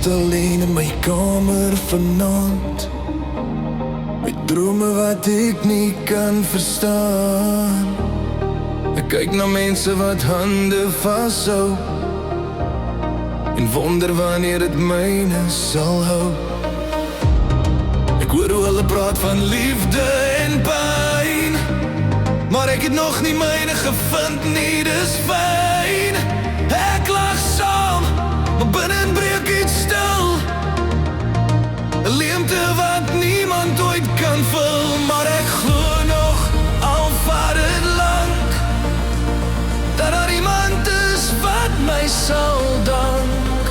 sit alleen in my kamer vanaand, met drome wat ek nie kan verstaan. Ek kyk na mense wat hande vashou en wonder wanneer het myne sal hou. Ek hoor hoe hulle praat van liefde en pyn, maar ek het nog nie myne gevind nie, dis fyn. Ek lag saam, maar binnen breek iets stil, 'n leemte wat niemand ooit kan vul. Maar ek glo nog, al vat het lank, dat daar iemand is wat my sal dank.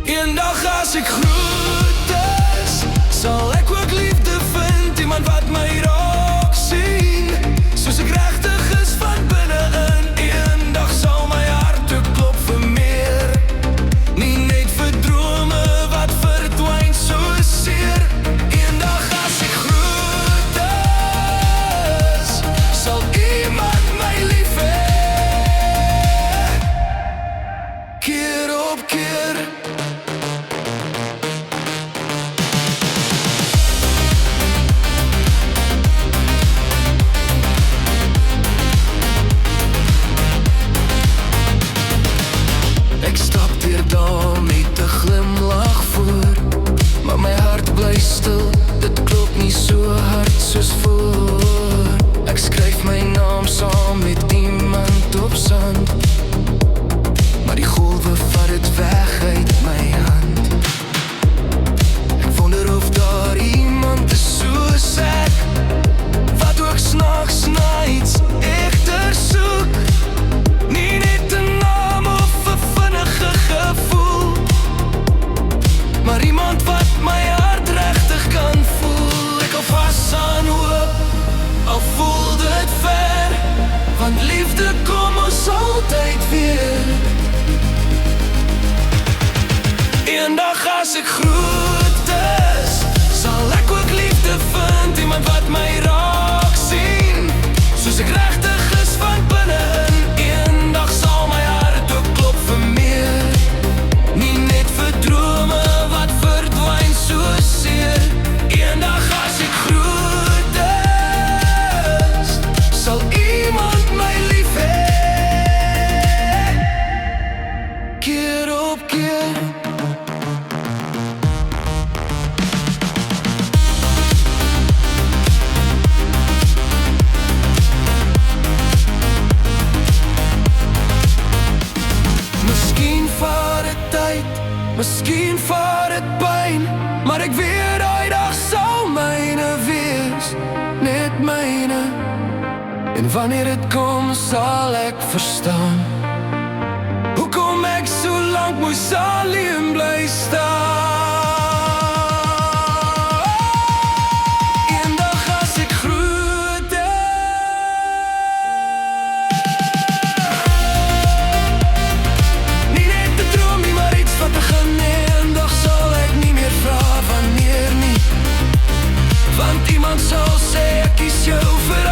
Eendag as ek groot is, sal ek ook liefde vind, iemand wat my raak sien, soos ek regtig is van binnein. Eendag sal my hart ook klop vir meer, nie net vir drome wat verdwyn so seer. Eendag as ek groot is, sal iemand my lief hê, keer op keer. Ek stap deur dae met 'n glimlag voor, maar my hart bly stil, dit klop nie so hard soos voor. Ek skryf my naam saam met iemand op sand, maar die golwe vat dit weg uit my hand. Ek wonder of daar iemand is soos ek, wat ook snaaks na iets egter soek, nie net 'n naam of 'n vinnige gevoel, maar iemand wat my hart regtig kan voel. Ek hou vas aan hoop, al voel dit ver, want liefde kom ons altyd weer. Eendag as ek groot is, sal ek ook liefde vind, iemand wat my raak sien, soos ek regtig is van binnein. Eendag sal my hart ook klop vir meer, nie net vir drome wat verdwyn so seer. Eendag as ek groot is, sal iemand my lief hê, keer op keer. Miskien vat dit tyd, miskien vat dit pyn, maar ek weet daai dag sal myne wees, net myne. En wanneer dit kom, sal ek verstaan hoekom ek so lank moes alleen bly staan. Eendag as ek groot is, nie net 'n droom nie, maar iets wat begin. Eendag sal ek nie meer vra wanneer nie, want iemand sal sê ek kies jou vir